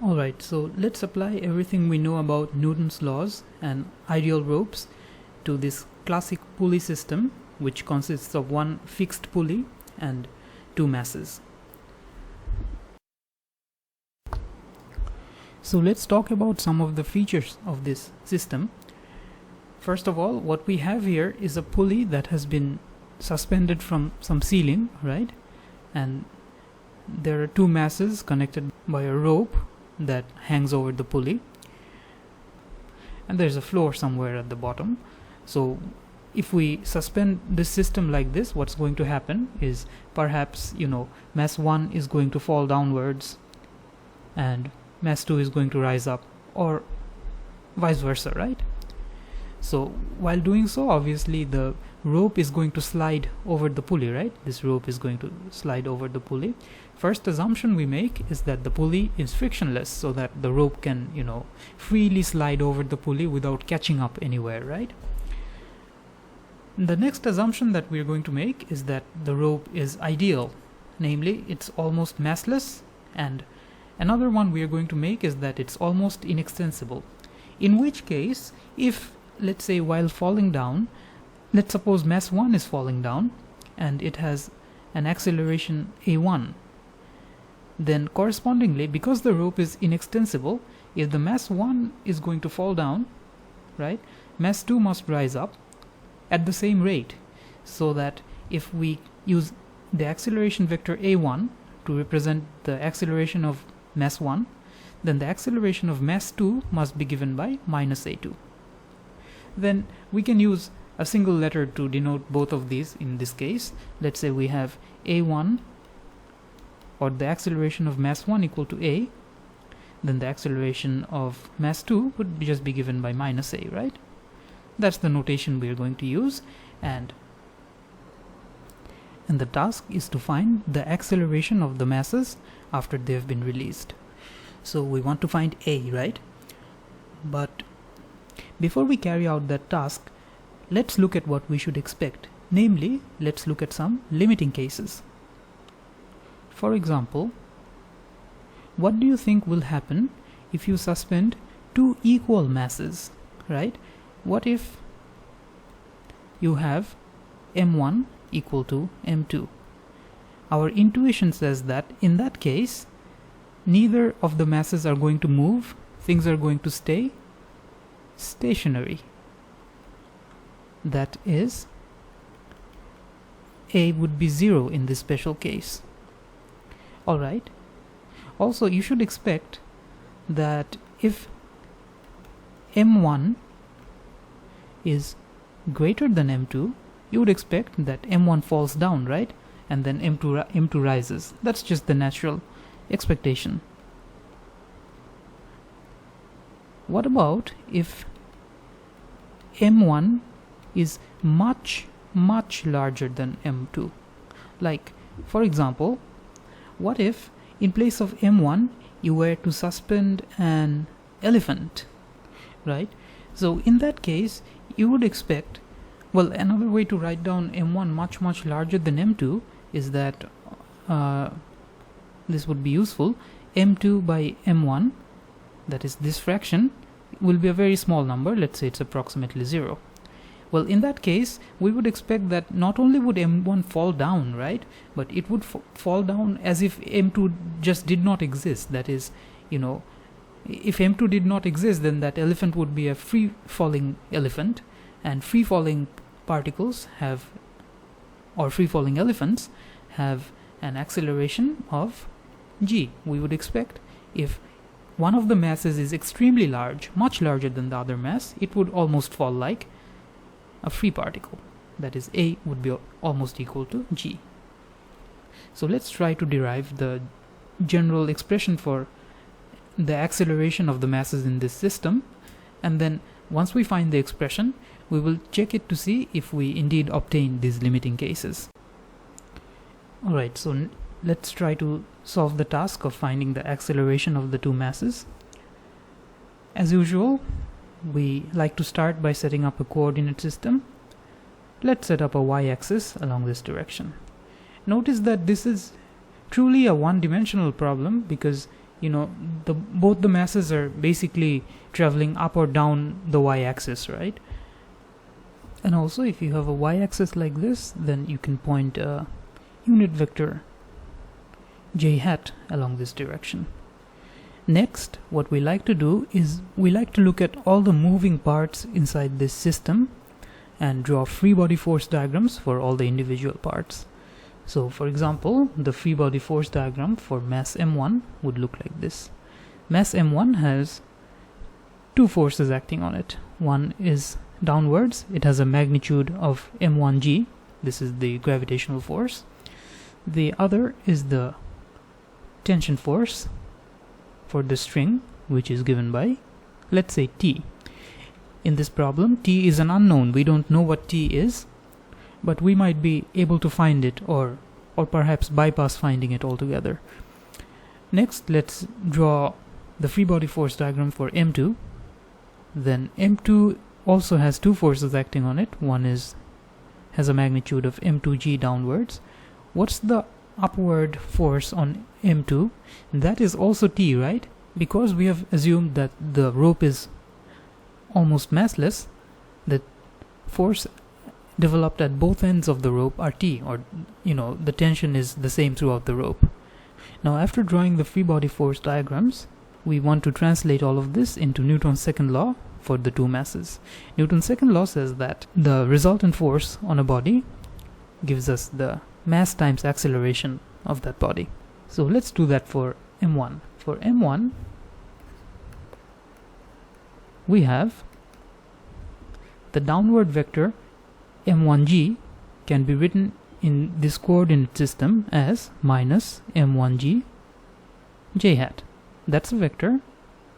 Alright, so let's apply everything we know about Newton's laws and ideal ropes to this classic pulley system, which consists of one fixed pulley and two masses. So let's talk about some of the features of this system. First of all, what we have here is a pulley that has been suspended from some ceiling, right? And there are two masses connected by a rope that hangs over the pulley, and there's a floor somewhere at the bottom. So if we suspend this system like this, what's going to happen is perhaps, mass 1 is going to fall downwards and mass 2 is going to rise up, or vice versa, right? So while doing so, obviously the rope is going to slide over the pulley, right? This rope is going to slide over the pulley. First assumption we make is that the pulley is frictionless, so that the rope can, freely slide over the pulley without catching up anywhere, right? The next assumption that we're going to make is that the rope is ideal, namely it's almost massless, and another one we are going to make is that it's almost inextensible. In which case, if, let's say, while falling down, let's suppose mass 1 is falling down and it has an acceleration a1, then correspondingly, because the rope is inextensible, if the mass 1 is going to fall down, right, mass 2 must rise up at the same rate, so that if we use the acceleration vector a1 to represent the acceleration of mass 1, then the acceleration of mass 2 must be given by minus a2. Then we can use a single letter to denote both of these. In this case, let's say we have a1, or the acceleration of mass 1 equal to a, then the acceleration of mass 2 would just be given by minus a, right? That's the notation we are going to use, and the task is to find the acceleration of the masses after they have been released. So we want to find a, right? But before we carry out that task, let's look at what we should expect. Namely, let's look at some limiting cases. For example, what do you think will happen if you suspend two equal masses, right? What if you have m1 equal to m2? Our intuition says that in that case, neither of the masses are going to move, things are going to stay stationary. That is, a would be 0 in this special case. Alright. Also, you should expect that if m1 is greater than m2, you would expect that m1 falls down, right? And then m2 rises. That's just the natural expectation. What about if m1 is much larger than m2? Like, for example, what if in place of m1 you were to suspend an elephant, right? So in that case, you would expect, well, another way to write down m1 much larger than m2 is that this would be useful. m2 by m1, that is this fraction, will be a very small number. Let's say it's approximately 0. Well, in that case, we would expect that not only would m1 fall down, right, but it would fall down as if m2 just did not exist. That is, if m2 did not exist, then that elephant would be a free-falling elephant, and free-falling particles have, or free-falling elephants have an acceleration of g. We would expect if one of the masses is extremely large, much larger than the other mass, it would almost fall like a free particle. That is, a would be almost equal to g. So let's try to derive the general expression for the acceleration of the masses in this system, and then once we find the expression, we will check it to see if we indeed obtain these limiting cases. Alright, so let's try to solve the task of finding the acceleration of the two masses. As usual, we like to start by setting up a coordinate system. Let's set up a y-axis along this direction. Notice that this is truly a one-dimensional problem because both the masses are basically traveling up or down the y-axis, right? And also, if you have a y-axis like this, then you can point a unit vector j hat along this direction. Next, what we like to do is we like to look at all the moving parts inside this system and draw free body force diagrams for all the individual parts. So for example, the free body force diagram for mass m1 would look like this. Mass m1 has two forces acting on it. One is downwards. It has a magnitude of m1g. This is the gravitational force. The other is the tension force for the string, which is given by, let's say, T. In this problem, T is an unknown. We don't know what T is, but we might be able to find it, or perhaps bypass finding it altogether. Next, let's draw the free body force diagram for M2. Then M2 also has two forces acting on it. One has a magnitude of m2g downwards. What's the upward force on M2? That is also T, right? Because we have assumed that the rope is almost massless, the force developed at both ends of the rope are T, or the tension is the same throughout the rope. Now, after drawing the free body force diagrams, we want to translate all of this into Newton's second law for the two masses. Newton's second law says that the resultant force on a body gives us the mass times acceleration of that body. So let's do that for M1. For M1, we have the downward vector m1g can be written in this coordinate system as minus m1g j hat. That's a vector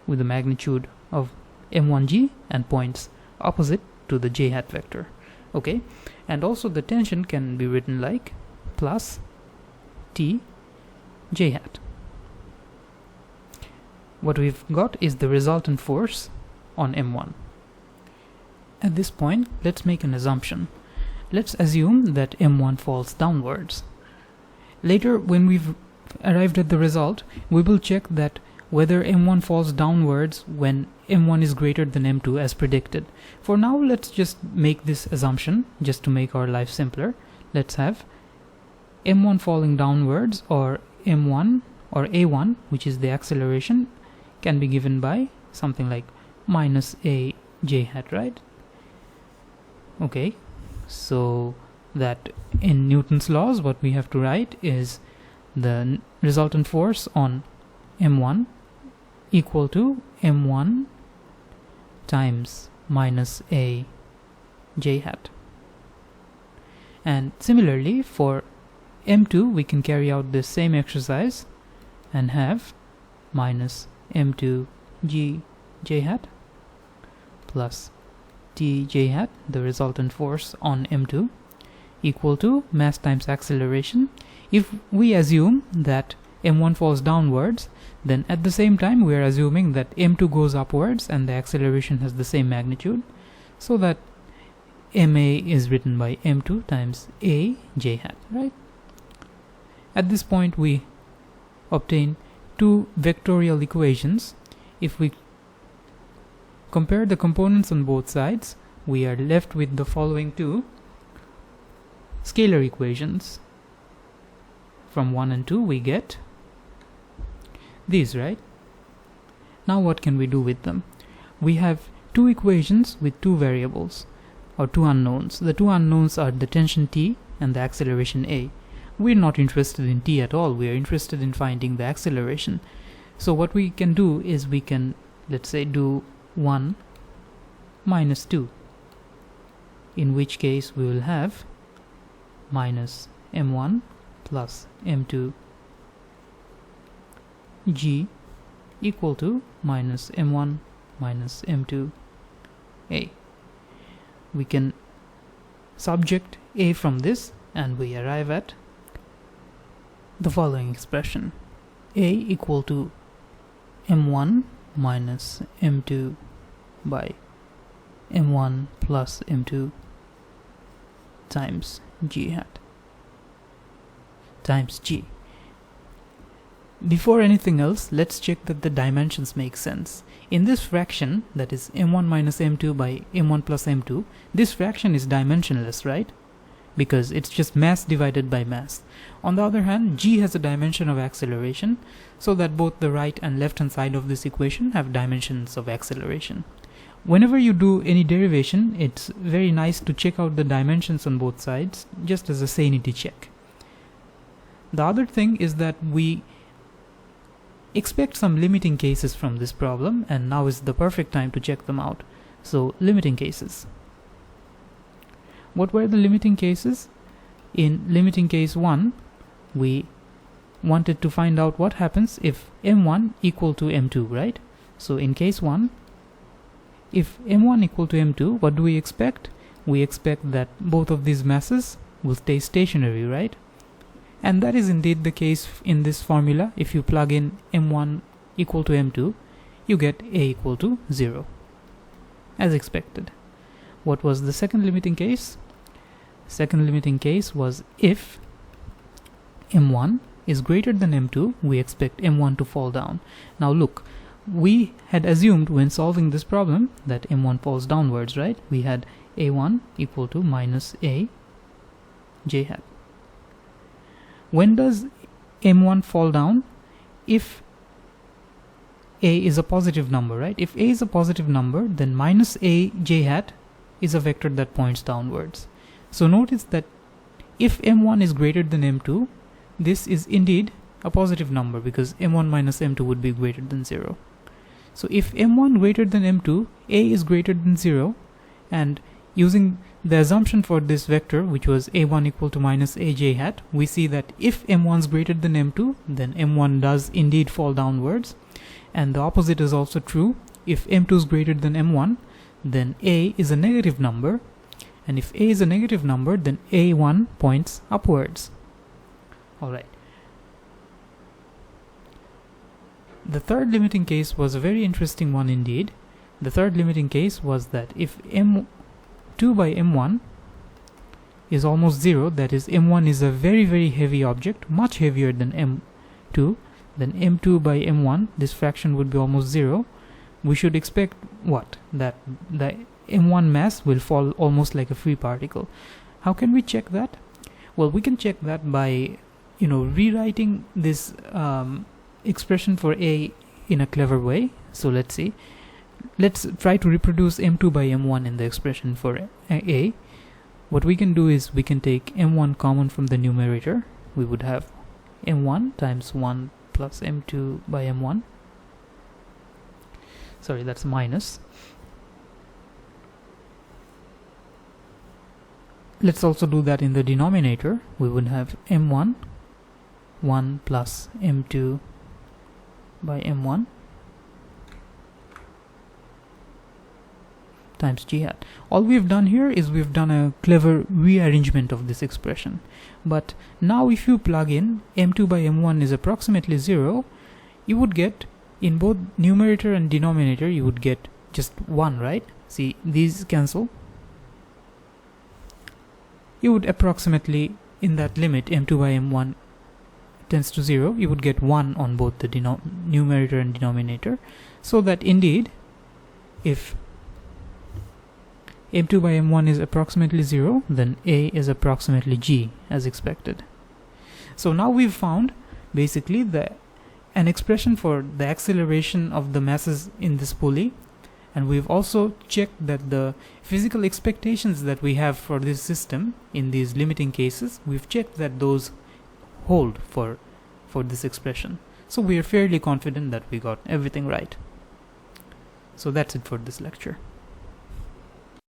with a magnitude of m1g and points opposite to the j hat vector. Okay, and also the tension can be written like plus t j hat. What we've got is the resultant force on M1. At this point, let's make an assumption. Let's assume that M1 falls downwards. Later, when we've arrived at the result, we will check that whether M1 falls downwards when M1 is greater than M2 as predicted. For now, let's just make this assumption, just to make our life simpler. Let's have M1 falling downwards, or M1 or A1, which is the acceleration, can be given by something like minus a j hat, right? Okay, so that in Newton's laws, what we have to write is the resultant force on M1 equal to M1 times minus a j hat. And similarly, for M2, we can carry out this same exercise and have minus m2 g j hat plus t j hat, the resultant force on M2, equal to mass times acceleration. If we assume that M1 falls downwards, then at the same time we are assuming that M2 goes upwards and the acceleration has the same magnitude, so that ma is written by M2 times a j hat, right? At this point we obtain two vectorial equations. If we compare the components on both sides, we are left with the following two scalar equations. From 1 and 2 we get these, right? Now what can we do with them? We have two equations with two variables, or two unknowns. The two unknowns are the tension T and the acceleration A. We're not interested in T at all. We are interested in finding the acceleration. So what we can do is we can, let's say, do 1 minus 2, in which case we will have minus m1 plus m2 g equal to minus m1 minus m2 a. We can subject a from this and we arrive at the following expression: a equal to m1 minus m2 by m1 plus m2 times g hat times g. Before anything else, let's check that the dimensions make sense. In this fraction, that is m1 minus m2 by m1 plus m2, this fraction is dimensionless, right? Because it's just mass divided by mass. On the other hand, g has a dimension of acceleration, so that both the right and left hand side of this equation have dimensions of acceleration. Whenever you do any derivation, it's very nice to check out the dimensions on both sides, just as a sanity check. The other thing is that we expect some limiting cases from this problem, and now is the perfect time to check them out. So, limiting cases. What were the limiting cases? In limiting case 1, we wanted to find out what happens if m1 equal to m2, right? So in case 1, if m1 equal to m2, what do we expect? We expect that both of these masses will stay stationary, right? And that is indeed the case in this formula. If you plug in m1 equal to m2, you get a equal to 0, as expected. What was the second limiting case? Second limiting case was if m1 is greater than m2, we expect m1 to fall down. Now look, we had assumed when solving this problem that m1 falls downwards, right? We had a1 equal to minus a j hat. When does m1 fall down? If a is a positive number, right? If a is a positive number, then minus a j hat is a vector that points downwards. So notice that if m1 is greater than m2, this is indeed a positive number because m1 minus m2 would be greater than 0. So if m1 greater than m2, a is greater than 0, and using the assumption for this vector, which was a1 equal to minus a j hat, we see that if m1 is greater than m2, then m1 does indeed fall downwards, and the opposite is also true. If m2 is greater than m1, then a is a negative number, and if a is a negative number, then a1 points upwards. Alright. The third limiting case was a very interesting one indeed. The third limiting case was that if m2 by m1 is almost 0, that is m1 is a very very heavy object, much heavier than m2, then m2 by m1, this fraction would be almost 0. We should expect what? That the m1 mass will fall almost like a free particle. How can we check that? Well, we can check that by rewriting this expression for a in a clever way. So let's see. Let's try to reproduce m2 by m1 in the expression for a. What we can do is we can take m1 common from the numerator. We would have m1 times 1 plus m2 by m1. Sorry, that's minus. Let's also do that in the denominator. We would have m1 1 plus m2 by m1 times g hat. All we've done here is we've done a clever rearrangement of this expression. But now if you plug in m2 by m1 is approximately 0, you would get, in both numerator and denominator, you would get just 1, right? See, these cancel. You would approximately, in that limit m2 by m1 tends to 0, you would get 1 on both the numerator and denominator, so that indeed if m2 by m1 is approximately 0, then a is approximately g, as expected. So now we've found basically an expression for the acceleration of the masses in this pulley, and we've also checked that the physical expectations that we have for this system in these limiting cases, we've checked that those hold for this expression. So we are fairly confident that we got everything right. So that's it for this lecture.